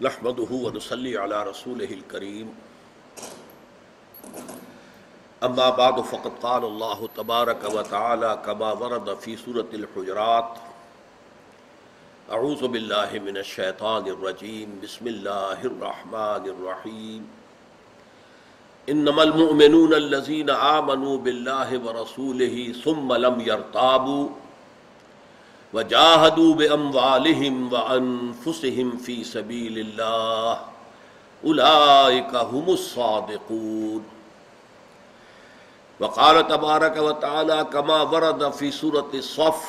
نحمده ونصلي على رسوله الكريم اما بعد فقد قال الله تبارك وتعالى كما ورد في سورة الحجرات اعوذ بالله من الشيطان الرجيم بسم الله الرحمن الرحيم انما المؤمنون الذين آمنوا بالله ورسوله ثم لم يرتابوا وجاهدوا بأموالهم وأنفسهم في سبيل الله أولئك هم الصادقون. وقال تبارك وتعالى كما ورد في سورة الصف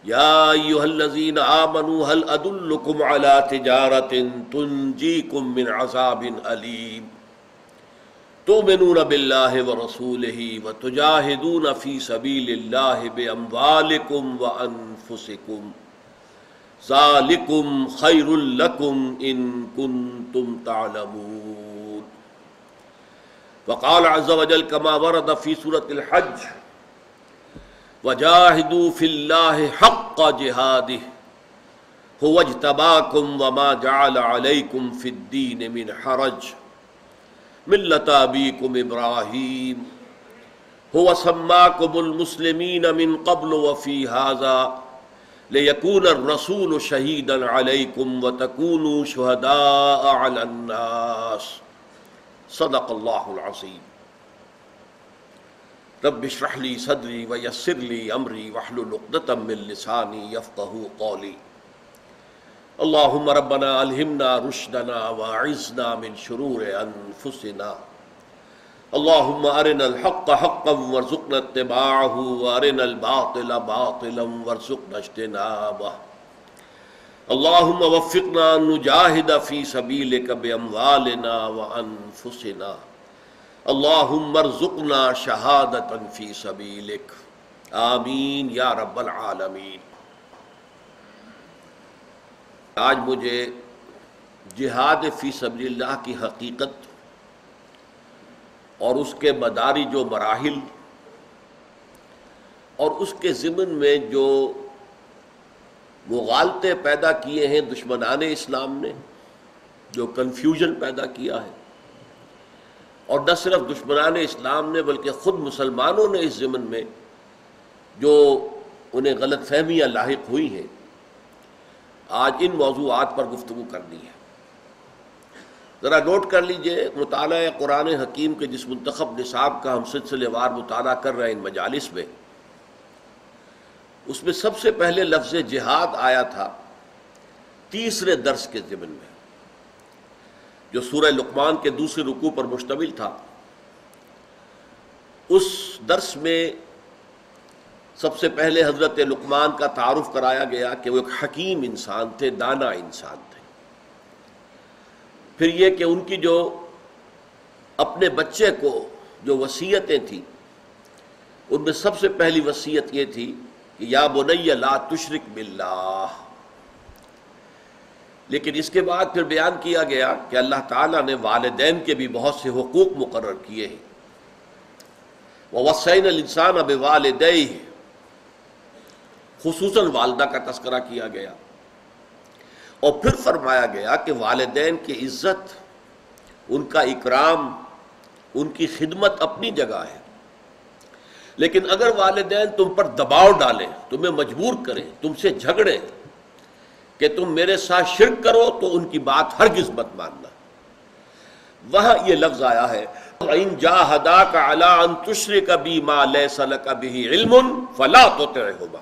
يا أيها الذين آمنوا هل أدلكم على تجارة تنجيكم من عذاب أليم تؤمنون بالله ورسوله وتجاهدون في سبيل الله بأموالكم وأنفسكم ذلكم خير لكم إن كنتم تعلمون. وقال عز وجل كما ورد في سورة الحج وجاهدوا في الله حق جهاده هو اجتباكم وما جعل عليكم في الدين من حرج ملة أبيكم إبراهيم هو سماكم المسلمين من قبل وفي هذا ليكون الرسول شهيدا عليكم وتكونوا شهداء على الناس صدق الله العظيم. رب اشرح لي صدري ويسر لي أمري واحلل عقدة من لساني يفقهوا قولي. اللهم ربنا الہمنا رشدنا واعذنا من شرور انفسنا. اللهم ارنا الحق حقا وارزقنا اتباعه وارنا الباطل باطلا وارزقنا اجتنابه. اللهم وفقنا ان نجاهد في سبيلك باموالنا وانفسنا. اللهم ارزقنا شهادة في سبيلك. آمین یا رب العالمین. آج مجھے جہاد فی سبیل اللہ کی حقیقت اور اس کے مدارج و مراحل اور اس کے ضمن میں جو مغالطے پیدا کیے ہیں دشمنان اسلام نے، جو کنفیوژن پیدا کیا ہے، اور نہ صرف دشمنان اسلام نے بلکہ خود مسلمانوں نے اس ضمن میں جو انہیں غلط فہمیاں لاحق ہوئی ہیں، آج ان موضوعات پر گفتگو کرنی ہے. ذرا نوٹ کر لیجئے، مطالعہ قرآن حکیم کے جس منتخب نصاب کا ہم سلسلے وار مطالعہ کر رہے ہیں ان مجالس میں، اس میں سب سے پہلے لفظ جہاد آیا تھا تیسرے درس کے ضمن میں، جو سورہ لقمان کے دوسرے رکوع پر مشتمل تھا. اس درس میں سب سے پہلے حضرت لقمان کا تعارف کرایا گیا کہ وہ ایک حکیم انسان تھے، دانا انسان تھے. پھر یہ کہ ان کی جو اپنے بچے کو جو وصیتیں تھیں، ان میں سب سے پہلی وصیت یہ تھی کہ یا بنی لا تشرک باللہ. لیکن اس کے بعد پھر بیان کیا گیا کہ اللہ تعالیٰ نے والدین کے بھی بہت سے حقوق مقرر کیے ہیں. وَوَصَّيْنَا الْإِنسَانَ بِوَالِدَيْهِ، خصوصاً والدہ کا تذکرہ کیا گیا، اور پھر فرمایا گیا کہ والدین کی عزت، ان کا اکرام، ان کی خدمت اپنی جگہ ہے، لیکن اگر والدین تم پر دباؤ ڈالیں، تمہیں مجبور کریں، تم سے جھگڑیں کہ تم میرے ساتھ شرک کرو، تو ان کی بات ہرگز مت ماننا. وہاں یہ لفظ آیا ہے وَإِن جَاهَدَاكَ عَلَىٰ أَن تُشْرِكَ بِي مَا لَيْسَ لَكَ بِهِ عِلْمٌ فَلَا تُطِعْهُمَا.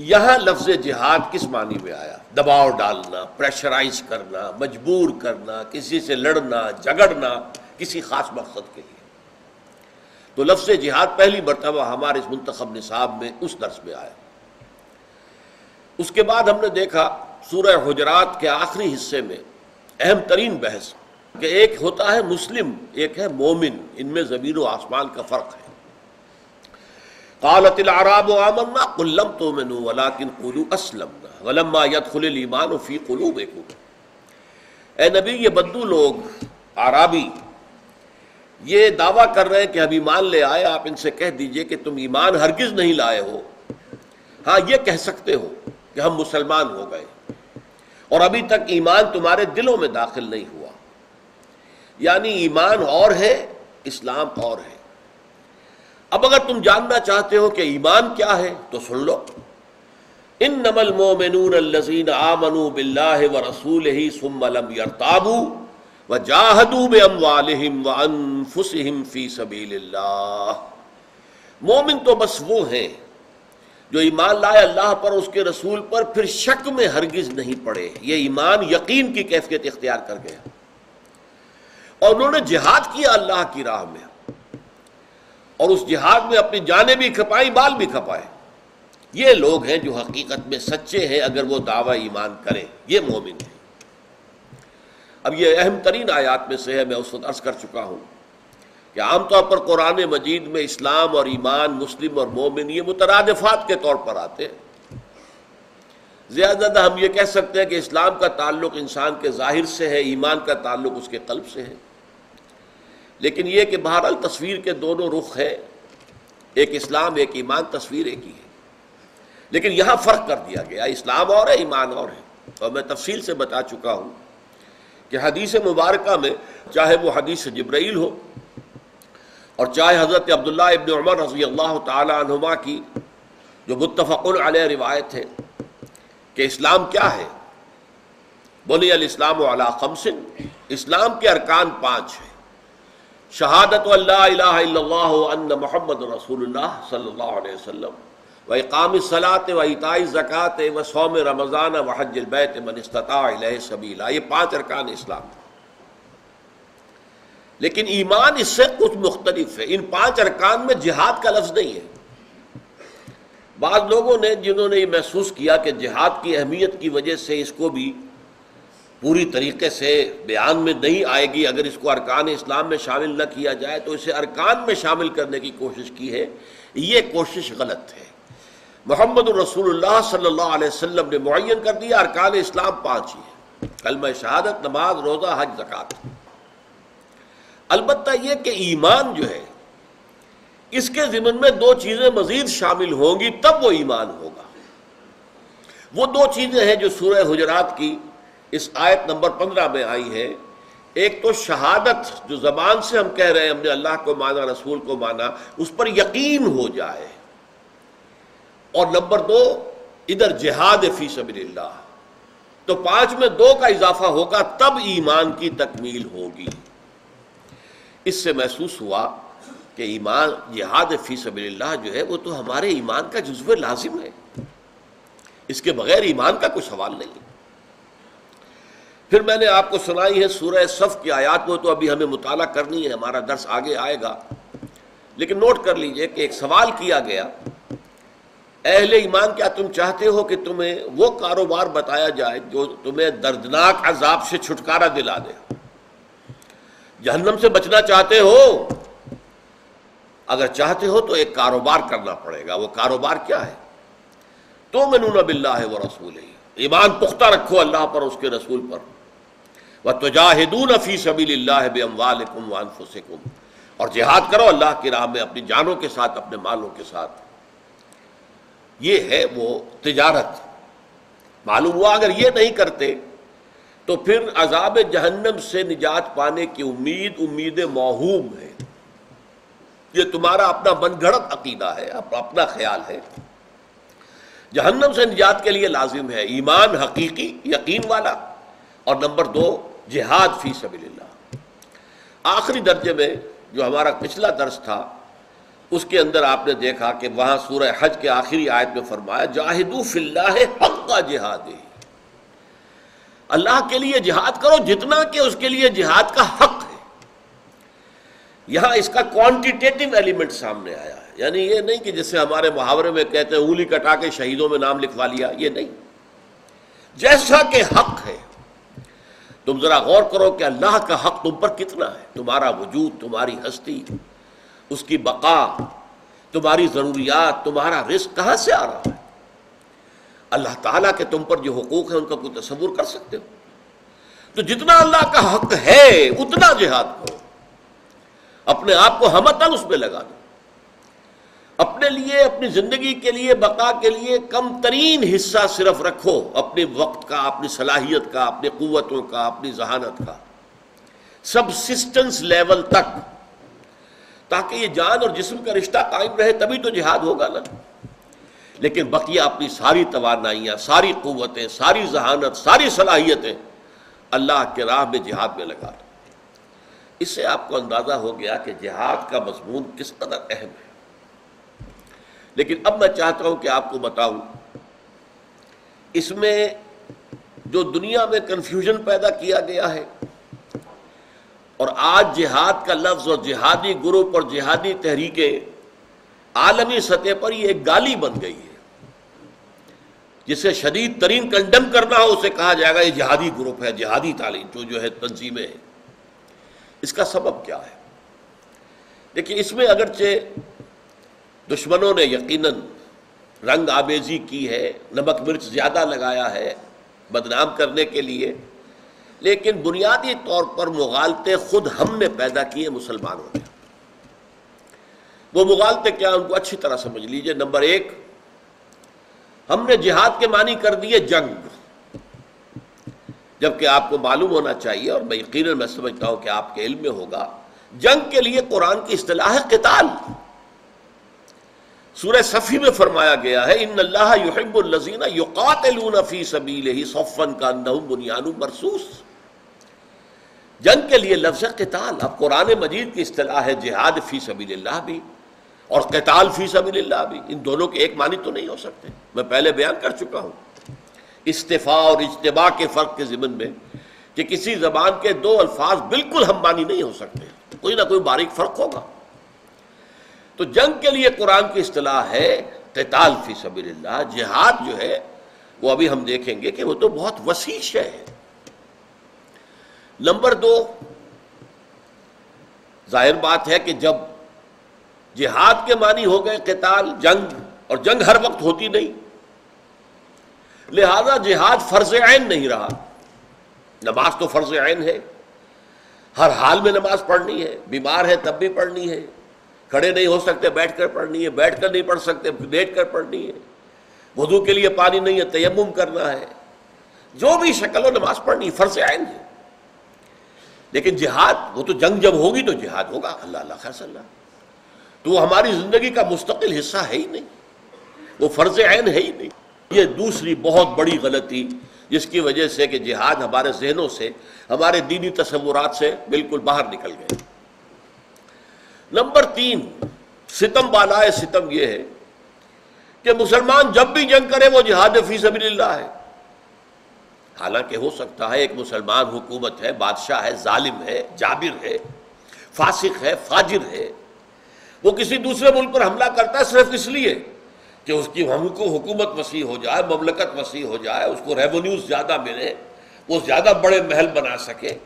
یہاں لفظ جہاد کس معنی میں آیا؟ دباؤ ڈالنا، پریشرائز کرنا، مجبور کرنا، کسی سے لڑنا، جھگڑنا کسی خاص مقصد کے لیے. تو لفظ جہاد پہلی مرتبہ ہمارے اس منتخب نصاب میں اس درس میں آیا. اس کے بعد ہم نے دیکھا سورہ حجرات کے آخری حصے میں اہم ترین بحث کہ ایک ہوتا ہے مسلم، ایک ہے مومن، ان میں زمین و آسمان کا فرق ہے. قالت الاعراب آمنا قل لم تؤمنوا ولكن قولوا اسلمنا ولما يدخل الايمان في قلوبكم. اے نبی، یہ بدو لوگ اعرابی یہ دعویٰ کر رہے ہیں کہ ہم ایمان لے آئے، آپ ان سے کہہ دیجئے کہ تم ایمان ہرگز نہیں لائے ہو. ہاں یہ کہہ سکتے ہو کہ ہم مسلمان ہو گئے، اور ابھی تک ایمان تمہارے دلوں میں داخل نہیں ہوا۔ یعنی ایمان اور ہے، اسلام اور ہے۔ اب اگر تم جاننا چاہتے ہو کہ ایمان کیا ہے تو سن لو، انما المؤمنون الذین آمنوا باللہ ورسولہ ثم لم یرتابوا وجاہدوا باموالہم وانفسہم فی سبیل اللہ۔ مومن تو بس وہ ہیں جو ایمان لائے اللہ پر، اس کے رسول پر، پھر شک میں ہرگز نہیں پڑے، یہ ایمان یقین کی کیفیت اختیار کر گیا، اور انہوں نے جہاد کیا اللہ کی راہ میں، اور اس جہاد میں اپنی جانیں بھی کھپائیں، بال بھی کھپائے۔ یہ لوگ ہیں جو حقیقت میں سچے ہیں اگر وہ دعویٰ ایمان کریں، یہ مومن ہیں۔ اب یہ اہم ترین آیات میں سے ہے، میں اس وقت عرض کر چکا ہوں کہ عام طور پر قرآن مجید میں اسلام اور ایمان، مسلم اور مومن، یہ مترادفات کے طور پر آتے ہیں۔ زیادہ ہم یہ کہہ سکتے ہیں کہ اسلام کا تعلق انسان کے ظاہر سے ہے، ایمان کا تعلق اس کے قلب سے ہے، لیکن یہ کہ بہرحال تصویر کے دونوں رخ ہیں، ایک اسلام ایک ایمان، تصویر ایک ہی ہے، لیکن یہاں فرق کر دیا گیا، اسلام اور ہے، ایمان اور ہے۔ اور میں تفصیل سے بتا چکا ہوں کہ حدیث مبارکہ میں، چاہے وہ حدیث جبرائیل ہو اور چاہے حضرت عبداللہ ابن عمر رضی اللہ تعالی عنہما کی جو متفق علیہ روایت ہے کہ اسلام کیا ہے، بنی الاسلام علی خمس، اسلام کے ارکان 5 ہیں: شہادت ان لا الہ الا اللہ وان محمد رسول اللہ صلی اللہ علیہ وسلم، واقام الصلاۃ وایتاء الزکوٰۃ وصوم رمضان وحج البیت من استطاع الیہ سبیلا، یہ 5 ارکان اسلام ہیں۔ لیکن ایمان اس سے کچھ مختلف ہے، ان 5 ارکان میں جہاد کا لفظ نہیں ہے۔ بعض لوگوں نے جنہوں نے یہ محسوس کیا کہ جہاد کی اہمیت کی وجہ سے اس کو بھی پوری طریقے سے بیان میں نہیں آئے گی، اگر اس کو ارکان اسلام میں شامل نہ کیا جائے تو اسے ارکان میں شامل کرنے کی کوشش کی ہے، یہ کوشش غلط ہے۔ محمد الرسول اللہ صلی اللہ علیہ وسلم نے معین کر دیا ارکان اسلام 5 ہی ہیں: کلمہ شہادت، نماز، روزہ، حج، زکوٰۃ۔ البتہ یہ کہ ایمان جو ہے اس کے ضمن میں 2 چیزیں مزید شامل ہوں گی تب وہ ایمان ہوگا۔ وہ 2 چیزیں ہیں جو سورہ حجرات کی اس آیت نمبر 15 میں آئی ہیں۔ ایک تو شہادت، جو زبان سے ہم کہہ رہے ہیں ہم نے اللہ کو مانا، رسول کو مانا، اس پر یقین ہو جائے، اور نمبر 2 ادھر جہاد فی سبیل اللہ۔ تو 5 میں 2 کا اضافہ ہوگا تب ایمان کی تکمیل ہوگی۔ اس سے محسوس ہوا کہ ایمان، جہاد فی سبیل اللہ جو ہے وہ تو ہمارے ایمان کا جزو لازم ہے، اس کے بغیر ایمان کا کوئی سوال نہیں۔ پھر میں نے آپ کو سنائی ہے سورہ صف کی آیات، وہ تو ابھی ہمیں مطالعہ کرنی ہے، ہمارا درس آگے آئے گا، لیکن نوٹ کر لیجئے کہ ایک سوال کیا گیا، اہل ایمان کیا تم چاہتے ہو کہ تمہیں وہ کاروبار بتایا جائے جو تمہیں دردناک عذاب سے چھٹکارا دلا دے؟ جہنم سے بچنا چاہتے ہو؟ اگر چاہتے ہو تو ایک کاروبار کرنا پڑے گا۔ وہ کاروبار کیا ہے؟ تؤمنون باللہ ورسولہ، ایمان پختہ رکھو اللہ پر، اس کے رسول پر، وتجاہدون فی سبیل اللہ باموالکم وانفسکم، اور جہاد کرو اللہ کی راہ میں اپنی جانوں کے ساتھ، اپنے مالوں کے ساتھ۔ یہ ہے وہ تجارت۔ معلوم ہوا اگر یہ نہیں کرتے تو پھر عذاب جہنم سے نجات پانے کی امید موہوم ہے، یہ تمہارا اپنا من گھڑت عقیدہ ہے، اپنا خیال ہے۔ جہنم سے نجات کے لیے لازم ہے ایمان حقیقی، یقین والا، اور نمبر 2 جہاد فی سبیل اللہ۔ آخری درجے میں جو ہمارا پچھلا درس تھا اس کے اندر آپ نے دیکھا کہ وہاں سورہ حج کے آخری آیت میں فرمایا جاہدوا فی اللہ حق جہادہ، اللہ کے لیے جہاد کرو جتنا کہ اس کے لیے جہاد کا حق ہے۔ یہاں اس کا کوانٹیٹیٹو ایلیمنٹ سامنے آیا ہے، یعنی یہ نہیں کہ جسے ہمارے محاورے میں کہتے ہیں انگلی کٹا کے شہیدوں میں نام لکھوا لیا، یہ نہیں، جیسا کہ حق ہے۔ تم ذرا غور کرو کہ اللہ کا حق تم پر کتنا ہے، تمہارا وجود، تمہاری ہستی، اس کی بقا، تمہاری ضروریات، تمہارا رزق کہاں سے آ رہا ہے؟ اللہ تعالیٰ کے تم پر جو حقوق ہیں ان کا کوئی تصور کر سکتے ہو؟ تو جتنا اللہ کا حق ہے اتنا جہاد کرو، اپنے آپ کو ہمتاً اس میں لگا دو۔ اپنے لیے، اپنی زندگی کے لیے، بقا کے لیے کم ترین حصہ صرف رکھو اپنے وقت کا، اپنی صلاحیت کا، اپنی قوتوں کا، اپنی ذہانت کا، سبسسٹنس لیول تک، تاکہ یہ جان اور جسم کا رشتہ قائم رہے، تبھی تو جہاد ہوگا نا۔ لیکن بقیہ اپنی ساری توانائیاں، ساری قوتیں، ساری ذہانت، ساری صلاحیتیں اللہ کے راہ میں جہاد میں لگا دو۔ اس سے آپ کو اندازہ ہو گیا کہ جہاد کا مضمون کس قدر اہم ہے۔ لیکن اب میں چاہتا ہوں کہ آپ کو بتاؤں اس میں جو دنیا میں کنفیوژن پیدا کیا گیا ہے، اور آج جہاد کا لفظ اور جہادی گروپ اور جہادی تحریکیں عالمی سطح پر یہ ایک گالی بن گئی ہے۔ جسے شدید ترین کنڈم کرنا ہو اسے کہا جائے گا یہ جہادی گروپ ہے، جہادی تعلیم جو ہے تنظیمیں ہیں۔ اس کا سبب کیا ہے؟ دیکھیے، اس میں اگرچہ دشمنوں نے یقیناً رنگ آمیزی کی ہے، نمک مرچ زیادہ لگایا ہے بدنام کرنے کے لیے، لیکن بنیادی طور پر مغالطے خود ہم نے پیدا کیے مسلمانوں نے۔ وہ مغالطے کیا، ان کو اچھی طرح سمجھ لیجئے۔ نمبر ایک، ہم نے جہاد کے معنی کر دیے جنگ، جبکہ آپ کو معلوم ہونا چاہیے، اور میں یقیناً میں سمجھتا ہوں کہ آپ کے علم میں ہوگا، جنگ کے لیے قرآن کی اصطلاح ہے قتال۔ سورہ صفی میں فرمایا گیا ہے ان اللہ یحب الذین یقاتلون فی سبیلہ صفا کانہم بنیان مرصوص۔ جنگ کے لیے لفظ قتال، اب قرآن مجید کی اصطلاح ہے جہاد فی سبیل اللہ بھی اور قتال فی سبیل اللہ بھی، ان دونوں کے ایک معنی تو نہیں ہو سکتے۔ میں پہلے بیان کر چکا ہوں استفاء اور اجتباء کے فرق کے ضمن میں کہ کسی زبان کے دو الفاظ بالکل ہم معنی نہیں ہو سکتے، کوئی نہ کوئی باریک فرق ہوگا۔ تو جنگ کے لیے قرآن کی اصطلاح ہے قتال فی سبیل اللہ۔ جہاد جو ہے وہ ابھی ہم دیکھیں گے کہ وہ تو بہت وسیع شے ہے۔ نمبر دو، ظاہر بات ہے کہ جب جہاد کے معنی ہو گئے قتال، جنگ، اور جنگ ہر وقت ہوتی نہیں، لہذا جہاد فرض عین نہیں رہا۔ نماز تو فرض عین ہے، ہر حال میں نماز پڑھنی ہے، بیمار ہے تب بھی پڑھنی ہے، کھڑے نہیں ہو سکتے بیٹھ کر پڑھنی ہے، بیٹھ کر نہیں پڑھ سکتے لیٹ کر پڑھنی ہے، وضو کے لیے پانی نہیں ہے تیمم کرنا ہے، جو بھی شکل ہو نماز پڑھنی فرض عین ہے۔ لیکن جہاد، وہ تو جنگ جب ہوگی تو جہاد ہوگا، اللہ اللہ خیر صلی اللہ، تو وہ ہماری زندگی کا مستقل حصہ ہے ہی نہیں، وہ فرض عین ہے ہی نہیں۔ یہ دوسری بہت بڑی غلطی جس کی وجہ سے کہ جہاد ہمارے ذہنوں سے، ہمارے دینی تصورات سے بالکل باہر نکل گئے۔ نمبر تین، ستم بالائے ستم یہ ہے کہ مسلمان جب بھی جنگ کرے وہ جہاد فی سبیل اللہ ہے۔ حالانکہ ہو سکتا ہے ایک مسلمان حکومت ہے، بادشاہ ہے، ظالم ہے، جابر ہے، فاسق ہے، فاجر ہے، وہ کسی دوسرے ملک پر حملہ کرتا ہے صرف اس لیے کہ اس کی حکومت وسیع ہو جائے، مملکت وسیع ہو جائے، اس کو ریونیوز زیادہ ملے، وہ زیادہ بڑے محل بنا سکے،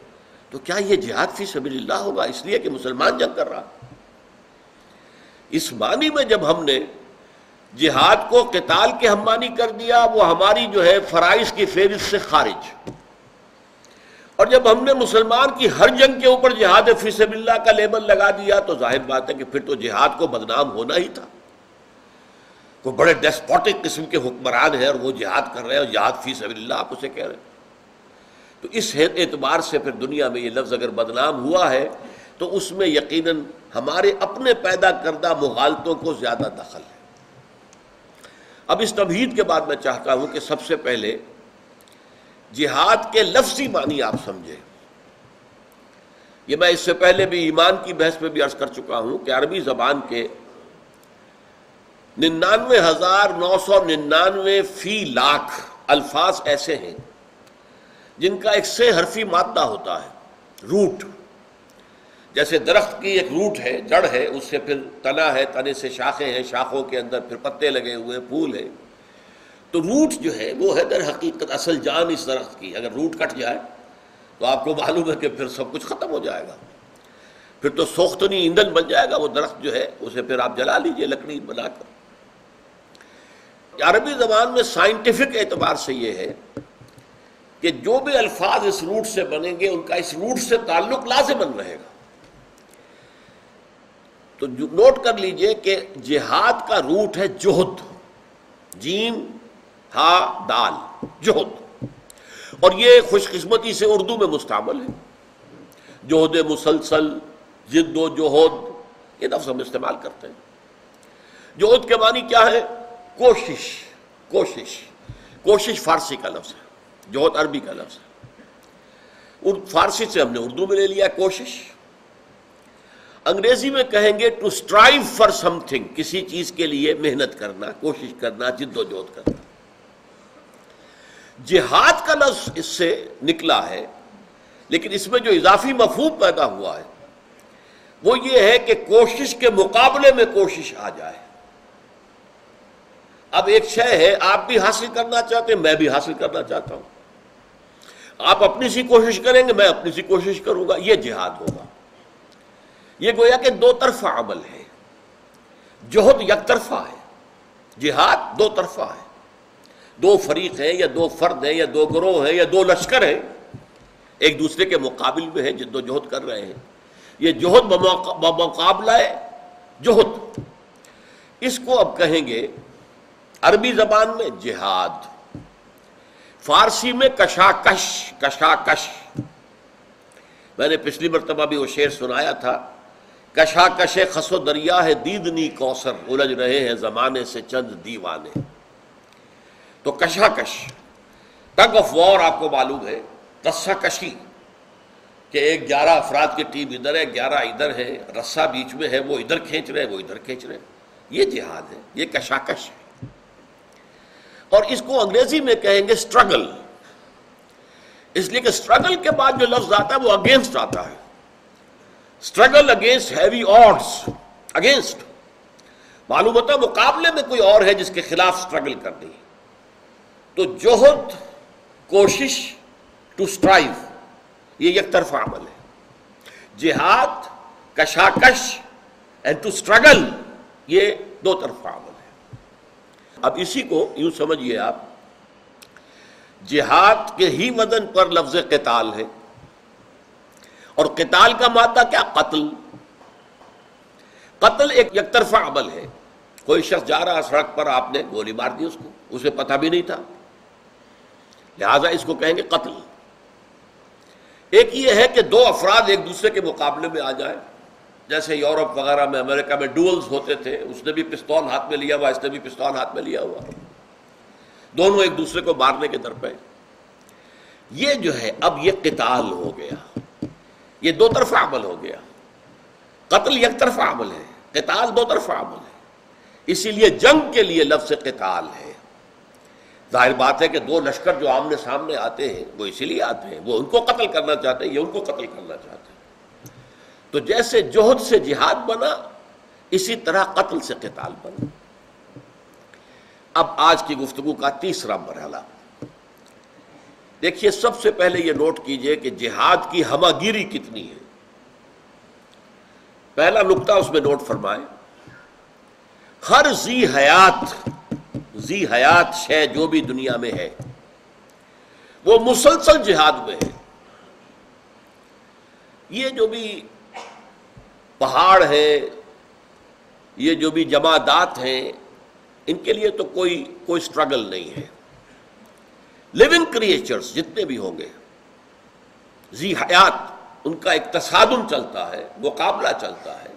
تو کیا یہ جہاد فی سبیل اللہ ہوگا اس لیے کہ مسلمان جنگ کر رہا؟ اس معنی میں جب ہم نے جہاد کو قتال کے ہم معنی کر دیا، وہ ہماری جو ہے فرائض کی فہرست سے خارج، اور جب ہم نے مسلمان کی ہر جنگ کے اوپر جہاد فی سبیل اللہ کا لیبل لگا دیا تو ظاہر بات ہے کہ پھر تو جہاد کو بدنام ہونا ہی تھا۔ کوئی بڑے ڈیسپوٹک قسم کے حکمران ہیں اور وہ جہاد کر رہے ہیں، اور جہاد فی سبیل اللہ آپ اسے کہہ رہے ہیں، تو اس اعتبار سے پھر دنیا میں یہ لفظ اگر بدنام ہوا ہے تو اس میں یقیناً ہمارے اپنے پیدا کردہ مغالطوں کو زیادہ دخل ہے۔ اب اس تمہید کے بعد میں چاہتا ہوں کہ سب سے پہلے جہاد کے لفظی معنی آپ سمجھیں۔ یہ میں اس سے پہلے بھی ایمان کی بحث میں بھی عرض کر چکا ہوں کہ عربی زبان کے 99,999 فی لاکھ الفاظ ایسے ہیں جن کا ایک سے حرفی مادہ ہوتا ہے، روٹ۔ جیسے درخت کی ایک روٹ ہے، جڑ ہے، اس سے پھر تنا ہے، تنے سے شاخیں ہیں، شاخوں کے اندر پھر پتے لگے ہوئے، پھول ہیں، تو روٹ جو ہے وہ ہے در حقیقت اصل جان اس درخت کی۔ اگر روٹ کٹ جائے تو آپ کو معلوم ہے کہ پھر سب کچھ ختم ہو جائے گا، پھر تو سوختنی ایندھن بن جائے گا وہ درخت جو ہے، اسے پھر آپ جلا لیجئے لکڑی بنا کر۔ عربی زبان میں سائنٹیفک اعتبار سے یہ ہے کہ جو بھی الفاظ اس روٹ سے بنیں گے ان کا اس روٹ سے تعلق لازماً رہے گا۔ تو نوٹ کر لیجئے کہ جہاد کا روٹ ہے جہد، جیم ہا دال، جہد، اور یہ خوش قسمتی سے اردو میں مستعمل ہے۔ جہد مسلسل، جد و جہد، یہ لفظ ہم استعمال کرتے ہیں۔ جہد کے معنی کیا ہے؟ کوشش، کوشش، کوشش فارسی کا لفظ ہے، جہد عربی کا لفظ ہے، فارسی سے ہم نے اردو میں لے لیا کوشش۔ انگریزی میں کہیں گے to strive for something, کسی چیز کے لیے محنت کرنا، کوشش کرنا، جد و جہد کرنا۔ جہاد کا لفظ اس سے نکلا ہے، لیکن اس میں جو اضافی مفہوم پیدا ہوا ہے وہ یہ ہے کہ کوشش کے مقابلے میں کوشش آ جائے۔ اب ایک شے ہے، آپ بھی حاصل کرنا چاہتے ہیں، میں بھی حاصل کرنا چاہتا ہوں، آپ اپنی سی کوشش کریں گے، میں اپنی سی کوشش کروں گا، یہ جہاد ہوگا۔ یہ گویا کہ دو طرفہ عمل ہے، جہد یک طرفہ ہے، جہاد دو طرفہ ہے، دو فریق ہیں یا دو فرد ہیں یا دو گروہ ہیں یا دو لشکر ہیں، ایک دوسرے کے مقابل میں ہیں، جد و جہد کر رہے ہیں۔ یہ جہد بمقابلہ جہد، اس کو اب کہیں گے عربی زبان میں جہاد، فارسی میں کشاکش، کشاکش۔ میں نے پچھلی مرتبہ بھی وہ شعر سنایا تھا، کشاکش خس و دریا ہے دیدنی کوثر، الجھ رہے ہیں زمانے سے چند دیوانے۔ تو کشاکش، ٹگ آف وار، آپ کو معلوم ہے، رسہ کشی، کہ ایک 11 افراد کی ٹیم ادھر ہے، 11 ادھر ہے، رسہ بیچ میں ہے، وہ ادھر کھینچ رہے ہیں، وہ ادھر کھینچ رہے ہیں، یہ جہاد ہے، یہ کشاکش ہے۔ اور اس کو انگریزی میں کہیں گے سٹرگل، اس لیے کہ سٹرگل کے بعد جو لفظ آتا ہے وہ اگینسٹ آتا ہے، struggle against heavy odds, against, معلوم ہوتا ہے مقابلے میں کوئی اور ہے جس کے خلاف سٹرگل کرنی۔ تو جہد، کوشش، ٹو سٹرائیو، یہ یک طرفہ عمل ہے۔ جہاد، کشاکش اینڈ ٹو سٹرگل، یہ دو طرفہ عمل ہے۔ اب اسی کو یوں سمجھیے آپ، جہاد کے ہی وزن پر لفظ قتال ہے، اور قتال کا مادہ کیا؟ قتل۔ قتل ایک یک طرفہ عمل ہے، کوئی شخص جا رہا سڑک پر، آپ نے گولی مار دی اس کو، اسے پتہ بھی نہیں تھا، لہذا اس کو کہیں گے قتل۔ ایک یہ ہے کہ دو افراد ایک دوسرے کے مقابلے میں آ جائیں، جیسے یورپ وغیرہ میں، امریکہ میں ڈوئلز ہوتے تھے، اس نے بھی پستول ہاتھ میں لیا ہوا، اس نے بھی پستول ہاتھ میں لیا ہوا، دونوں ایک دوسرے کو مارنے کے درپے۔ یہ جو ہے اب یہ قتال ہو گیا، یہ دو طرفہ عمل ہو گیا۔ قتل یک طرفہ عمل ہے، قتال دو طرفہ عمل ہے، اسی لیے جنگ کے لیے لفظ قتال ہے۔ ظاہر بات ہے کہ دو لشکر جو آمنے سامنے آتے ہیں وہ اسی لیے آتے ہیں، وہ ان کو قتل کرنا چاہتے ہیں، یہ ان کو قتل کرنا چاہتے ہیں۔ تو جیسے جہد سے جہاد بنا، اسی طرح قتل سے قتال بنا۔ اب آج کی گفتگو کا تیسرا مرحلہ دیکھیے، سب سے پہلے یہ نوٹ کیجئے کہ جہاد کی ہمہ گیری کتنی ہے۔ پہلا نقطہ اس میں نوٹ فرمائیں، ہر ذی حیات شے جو بھی دنیا میں ہے وہ مسلسل جہاد میں ہے۔ یہ جو بھی پہاڑ ہے، یہ جو بھی جمادات ہیں، ان کے لیے تو کوئی سٹرگل نہیں ہے۔ لیونگ کریچرز جتنے بھی ہوں گے، ذی حیات، ان کا ایک تصادم چلتا ہے، مقابلہ چلتا ہے،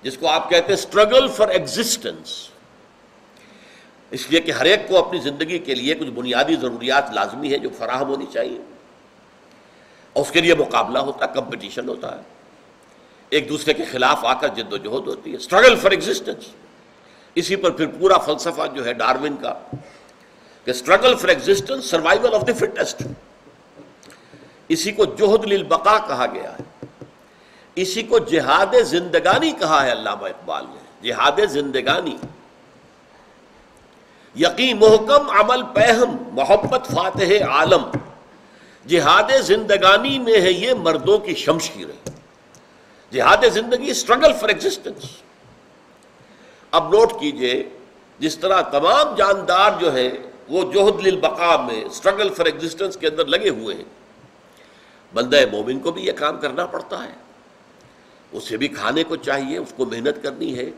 جس کو آپ کہتے ہیں سٹرگل فار ایگزسٹنس، اس لیے کہ ہر ایک کو اپنی زندگی کے لیے کچھ بنیادی ضروریات لازمی ہے جو فراہم ہونی چاہیے، اور اس کے لیے مقابلہ ہوتا ہے، کمپٹیشن ہوتا ہے، ایک دوسرے کے خلاف آ کر جد و جہد ہوتی ہے، سٹرگل فار ایگزسٹنس۔ اسی پر پھر پورا فلسفہ جو ہے ڈارون کا، کہ struggle for existence, survival of the fittest, اسی کو جہد للبقاء کہا گیا ہے، اسی کو جہاد زندگانی کہا ہے علامہ اقبال نے، جہاد زندگانی، یقین محکم عمل پہم محبت فاتح عالم، جہاد زندگانی میں ہے یہ مردوں کی شمشیر ہے۔ جہاد زندگی، سٹرگل فار ایگزسٹنس۔ اب نوٹ کیجئے، جس طرح تمام جاندار جو ہے وہ جہد للبقاء میں، سٹرگل فار ایگزسٹنس کے اندر لگے ہوئے ہیں، بندہ مومن کو بھی یہ کام کرنا پڑتا ہے اسے بھی کھانے کو چاہیے، اس کو محنت کرنی ہے۔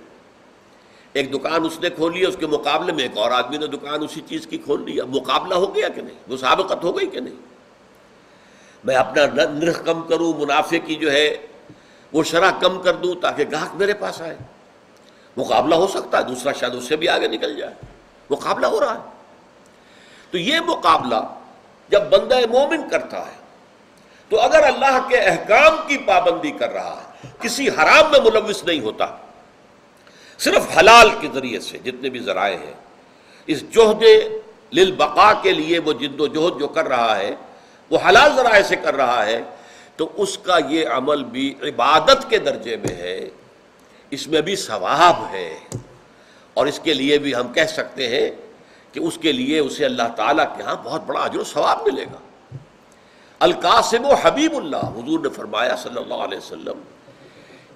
ایک دکان اس نے کھولی ہے، اس کے مقابلے میں ایک اور آدمی نے دکان اسی چیز کی کھول لی، اب مقابلہ ہو گیا کہ نہیں، مسابقت ہو گئی کہ نہیں؟ میں اپنا نرخ کم کروں، منافع کی جو ہے وہ شرح کم کر دوں تاکہ گاہک میرے پاس آئے۔ مقابلہ ہو سکتا ہے، دوسرا شاید اس سے بھی آگے نکل جائے، مقابلہ ہو رہا ہے۔ تو یہ مقابلہ جب بندہ مومن کرتا ہے تو اگر اللہ کے احکام کی پابندی کر رہا ہے، کسی حرام میں ملوث نہیں ہوتا، صرف حلال کے ذریعے سے جتنے بھی ذرائع ہیں، اس جہد للبقاء کے لیے وہ جد و جہد جو کر رہا ہے وہ حلال ذرائع سے کر رہا ہے، تو اس کا یہ عمل بھی عبادت کے درجے میں ہے، اس میں بھی ثواب ہے، اور اس کے لیے بھی ہم کہہ سکتے ہیں کہ اس کے لیے اسے اللہ تعالیٰ کے ہاں بہت بڑا اجر و ثواب ملے گا۔ القاسم حبیب اللہ، حضور نے فرمایا صلی اللہ علیہ وسلم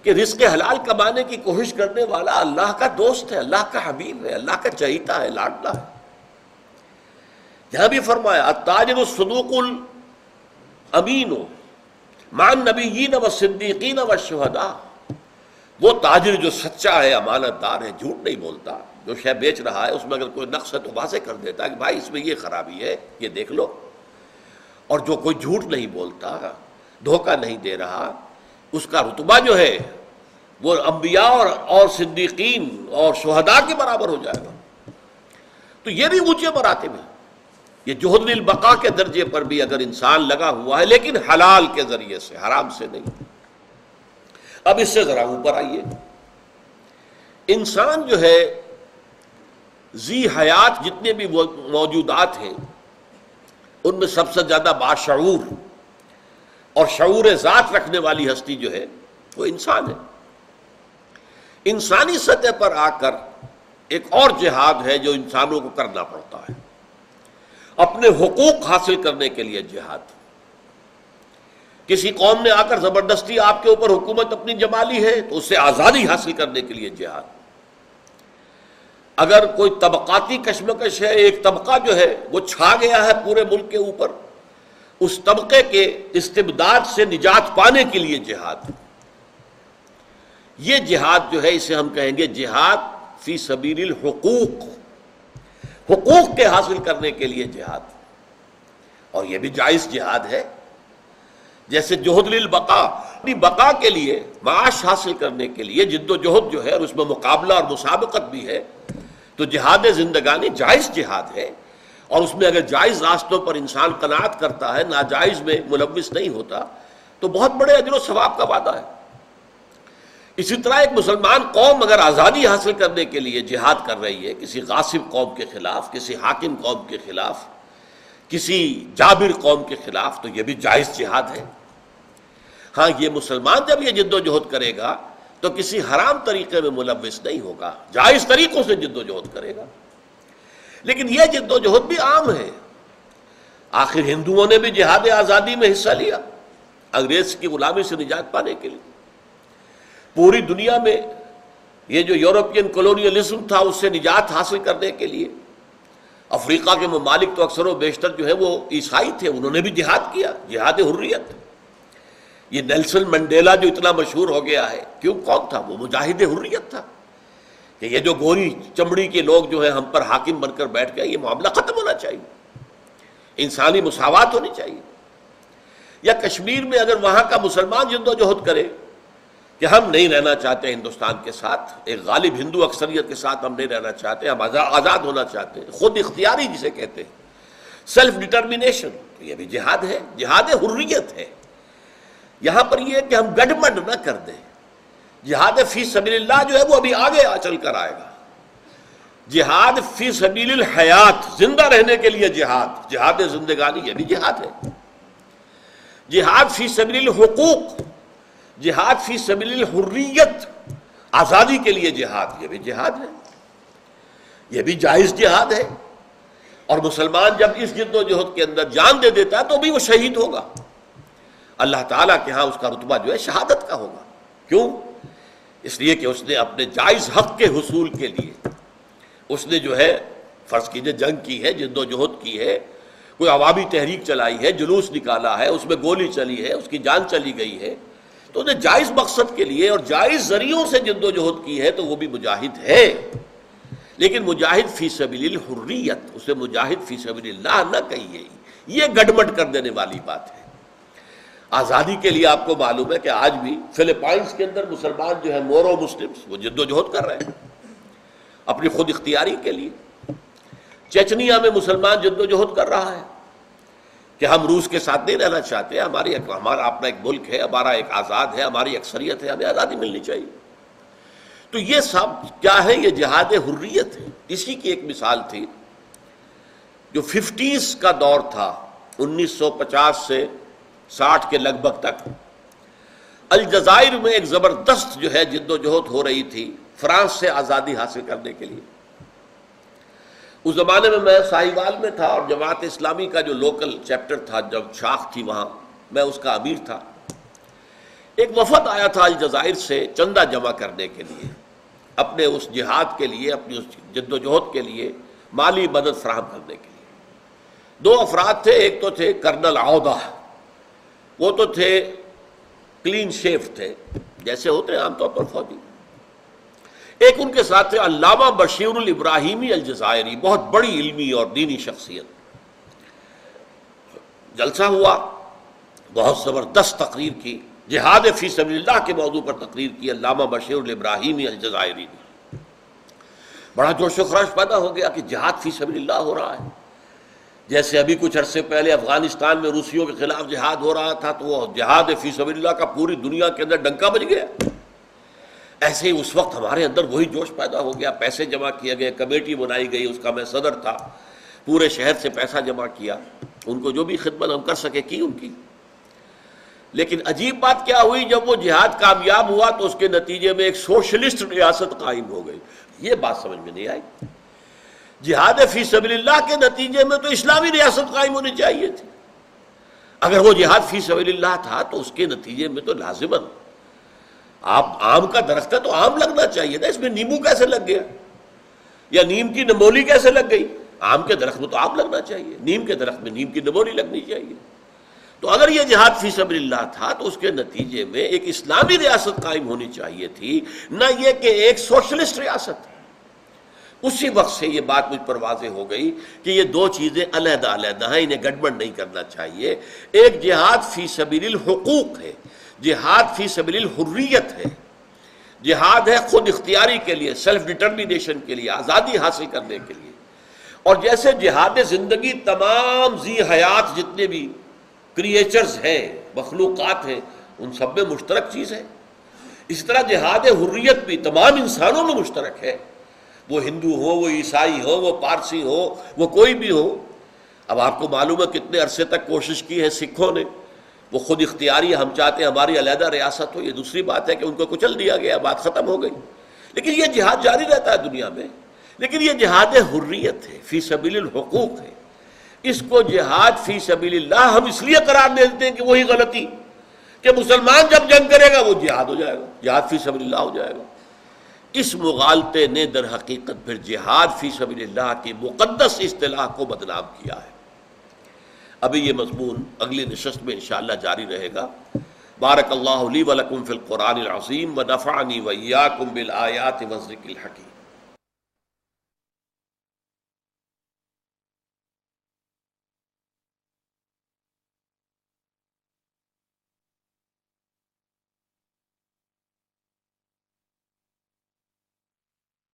کہ رزق حلال کمانے کی کوشش کرنے والا اللہ کا دوست ہے، اللہ کا حبیب ہے، اللہ کا چہیتا ہے، لاڈلا ہے۔ یہاں بھی فرمایا التاجر الصدوق الامین مع النبیین والصدیقین والشہداء، وہ تاجر جو سچا ہے، امانت دار ہے، جھوٹ نہیں بولتا، جو شے بیچ رہا ہے اس میں اگر کوئی نقص ہے تو واضح کر دیتا ہے کہ بھائی اس میں یہ خرابی ہے، یہ دیکھ لو، اور جو کوئی جھوٹ نہیں بولتا، دھوکہ نہیں دے رہا، اس کا رتبہ جو ہے وہ انبیاء اور صدیقین اور شہداء کے برابر ہو جائے گا۔ تو یہ بھی اونچے مراتب ہیں۔ یہ جہد للبقاء کے درجے پر بھی اگر انسان لگا ہوا ہے، لیکن حلال کے ذریعے سے، حرام سے نہیں۔ اب اس سے ذرا اوپر آئیے، انسان جو ہے ذی حیات جتنے بھی موجودات ہیں ان میں سب سے زیادہ باشعور اور شعور ذات رکھنے والی ہستی جو ہے وہ انسان ہے۔ انسانی سطح پر آ کر ایک اور جہاد ہے جو انسانوں کو کرنا پڑتا ہے، اپنے حقوق حاصل کرنے کے لیے جہاد۔ کسی قوم نے آ کر زبردستی آپ کے اوپر حکومت اپنی جما لی ہے تو اس سے آزادی حاصل کرنے کے لیے جہاد۔ اگر کوئی طبقاتی کشمکش ہے، ایک طبقہ جو ہے وہ چھا گیا ہے پورے ملک کے اوپر، اس طبقے کے استبداد سے نجات پانے کے لیے جہاد۔ یہ جہاد جو ہے اسے ہم کہیں گے جہاد فی سبیل الحقوق، حقوق کے حاصل کرنے کے لیے جہاد، اور یہ بھی جائز جہاد ہے۔ جیسے جہد للبقاء، اپنی بقا کے لیے، معاش حاصل کرنے کے لیے جد و جہد جو ہے اور اس میں مقابلہ اور مسابقت بھی ہے، تو جہاد زندگانی جائز جہاد ہے، اور اس میں اگر جائز راستوں پر انسان قناعت کرتا ہے، ناجائز میں ملوث نہیں ہوتا، تو بہت بڑے اجر و ثواب کا وعدہ ہے۔ اسی طرح ایک مسلمان قوم اگر آزادی حاصل کرنے کے لیے جہاد کر رہی ہے، کسی غاصب قوم کے خلاف، کسی حاکم قوم کے خلاف، کسی جابر قوم کے خلاف، تو یہ بھی جائز جہاد ہے۔ ہاں یہ مسلمان جب یہ جد و جہد کرے گا تو کسی حرام طریقے میں ملوث نہیں ہوگا، جائز طریقوں سے جد و جہد کرے گا۔ لیکن یہ جد و جہد بھی عام ہے، آخر ہندوؤں نے بھی جہاد آزادی میں حصہ لیا، انگریز کی غلامی سے نجات پانے کے لیے۔ پوری دنیا میں یہ جو یورپین کولونیلزم تھا اس سے نجات حاصل کرنے کے لیے افریقہ کے ممالک تو اکثر و بیشتر جو ہے وہ عیسائی تھے، انہوں نے بھی جہاد کیا، جہاد حریت۔ یہ نیلسن منڈیلا جو اتنا مشہور ہو گیا ہے، کیوں؟ کون تھا وہ؟ مجاہد حریت تھا، کہ یہ جو گوری چمڑی کے لوگ جو ہیں ہم پر حاکم بن کر بیٹھ گئے، یہ معاملہ ختم ہونا چاہیے، انسانی مساوات ہونی چاہیے۔ یا کشمیر میں اگر وہاں کا مسلمان جد و جہد کرے کہ ہم نہیں رہنا چاہتے ہندوستان کے ساتھ، ایک غالب ہندو اکثریت کے ساتھ ہم نہیں رہنا چاہتے، ہم آزاد ہونا چاہتے ہیں، خود اختیاری جسے کہتے ہیں، سیلف ڈٹرمینیشن، تو یہ بھی جہاد ہے، جہاد حریت ہے۔ یہاں پر یہ ہے کہ ہم گڈمڈ نہ کر دیں، جہاد فی سبیل اللہ جو ہے وہ ابھی آگے چل کر آئے گا۔ جہاد فی سبیل الحیات، زندہ رہنے کے لیے جہاد، جہاد زندگانی، یہ بھی جہاد ہے۔ جہاد فی سبیل الحقوق، جہاد فی سبیل الحریت، آزادی کے لیے جہاد، یہ بھی جہاد ہے، یہ بھی جائز جہاد ہے۔ اور مسلمان جب اس جد و جہد کے اندر جان دے دیتا ہے تو بھی وہ شہید ہوگا، اللہ تعالیٰ کے ہاں اس کا رتبہ جو ہے شہادت کا ہوگا۔ کیوں؟ اس لیے کہ اس نے اپنے جائز حق کے حصول کے لیے اس نے جو ہے فرض کیجئے جنگ کی ہے، جد و جہد کی ہے، کوئی عوامی تحریک چلائی ہے، جلوس نکالا ہے، اس میں گولی چلی ہے، اس کی جان چلی گئی ہے، تو انہیں جائز مقصد کے لیے اور جائز ذریعوں سے جد و جہد کی ہے تو وہ بھی مجاہد ہے، لیکن مجاہد فی سبیل الحریت، اسے مجاہد فی سبیل اللہ نہ کہیے، یہ گڑبڑ کر دینے والی بات ہے۔ آزادی کے لیے آپ کو معلوم ہے کہ آج بھی فلپائنس کے اندر مسلمان جو ہیں مورو مسلمز وہ جد و جہد کر رہے ہیں اپنی خود اختیاری کے لیے۔ چچنیا میں مسلمان جد و جہد کر رہا ہے کہ ہم روس کے ساتھ نہیں رہنا چاہتے، ہمارا اپنا ایک ملک ہے، ہمارا ایک آزاد ہے، ہماری اکثریت ہے، ہمیں آزادی ملنی چاہیے۔ تو یہ سب کیا ہے؟ یہ جہاد حریت ہے۔ اسی کی ایک مثال تھی جو 50s کا دور تھا، 1950 سے 60 کے لگ بھگ تک الجزائر میں ایک زبردست جو ہے جد و جہد ہو رہی تھی فرانس سے آزادی حاصل کرنے کے لیے۔ اس زمانے میں ساہیوال میں تھا اور جماعت اسلامی کا جو لوکل چیپٹر تھا، جب شاخ تھی وہاں میں اس کا امیر تھا۔ ایک وفد آیا تھا الجزائر سے چندہ جمع کرنے کے لیے، اپنے اس جہاد کے لیے، اپنی اس جد و جہد کے لیے مالی مدد فراہم کرنے کے لیے۔ 2 افراد تھے، ایک تو تھے کرنل عودہ، وہ تو تھے کلین شیف تھے جیسے ہوتے ہیں عام طور پر فوجی۔ ایک ان کے ساتھ تھے علامہ بشیر الابراہیمی الجزائری، بہت بڑی علمی اور دینی شخصیت۔ جلسہ ہوا، بہت زبردست تقریر کی، جہاد فی سبیل اللہ کے موضوع پر تقریر کی علامہ بشیر الابراہیمی الجزائری نے۔ بڑا جوش و خروش پیدا ہو گیا کہ جہاد فی سبیل اللہ ہو رہا ہے، جیسے ابھی کچھ عرصے پہلے افغانستان میں روسیوں کے خلاف جہاد ہو رہا تھا تو وہ جہاد فی سبیل اللہ کا پوری دنیا کے اندر ڈنکا بج گیا۔ ایسے ہی اس وقت ہمارے اندر وہی جوش پیدا ہو گیا، پیسے جمع کیے گئے، کمیٹی بنائی گئی، اس کا میں صدر تھا، پورے شہر سے پیسہ جمع کیا، ان کو جو بھی خدمت ہم کر سکے کی ان کی۔ لیکن عجیب بات کیا ہوئی، جب وہ جہاد کامیاب ہوا تو اس کے نتیجے میں ایک سوشلسٹ ریاست قائم ہو گئی۔ یہ بات سمجھ میں نہیں آئی۔ جہاد فی سبیل اللہ کے نتیجے میں تو اسلامی ریاست قائم ہونی چاہیے تھی۔ اگر وہ جہاد فی سبیل اللہ تھا تو اس کے نتیجے میں تو لازماً آپ آم کا درخت ہے تو آم لگنا چاہیے تھا، اس میں نیمبو کیسے لگ گیا؟ یا نیم کی نمولی کیسے لگ گئی؟ آم کے درخت میں تو آم لگنا چاہیے، نیم کے درخت میں نیم کی نمولی لگنی چاہیے۔ تو اگر یہ جہاد فی سبیل اللہ تھا تو اس کے نتیجے میں ایک اسلامی ریاست قائم ہونی چاہیے تھی، نہ یہ کہ ایک سوشلسٹ ریاست۔ اسی وقت سے یہ بات مجھ پر واضح ہو گئی کہ یہ 2 چیزیں علیحدہ علیحدہ ہیں، انہیں گڑبڑ نہیں کرنا چاہیے۔ ایک جہاد فی سبیل الحقوق ہے، جہاد فی سبیل الحریت ہے، جہاد ہے خود اختیاری کے لیے، سیلف ڈٹرمینیشن کے لیے، آزادی حاصل کرنے کے لیے۔ اور جیسے جہاد زندگی تمام ذی حیات جتنے بھی کریچرز ہیں، مخلوقات ہیں، ان سب میں مشترک چیز ہے، اس طرح جہاد حریت بھی تمام انسانوں میں مشترک ہے، وہ ہندو ہو، وہ عیسائی ہو، وہ پارسی ہو، وہ کوئی بھی ہو۔ اب آپ کو معلوم ہے کتنے عرصے تک کوشش کی ہے سکھوں نے، وہ خود اختیاری، ہم چاہتے ہیں ہماری علیحدہ ریاست ہو، یہ دوسری بات ہے کہ ان کو کچل دیا گیا، بات ختم ہو گئی۔ لیکن یہ جہاد جاری رہتا ہے دنیا میں، لیکن یہ جہاد حریت ہے، فی سبیل الحقوق ہے۔ اس کو جہاد فی سبیل اللہ ہم اس لیے قرار دیتے ہیں کہ وہی غلطی کہ مسلمان جب جنگ کرے گا وہ جہاد ہو جائے گا، جہاد فی سبیل اللہ ہو جائے گا۔ اس مغالطے نے در حقیقت پھر جہاد فی سبیل اللہ کی مقدس اصطلاح کو بدنام کیا ہے۔ ابھی یہ مضمون اگلی نشست میں انشاءاللہ جاری رہے گا۔ بارک اللہ لی ولکم فی القرآن العظیم ونفعنی وإیاکم بالآیات والذکر الحکیم۔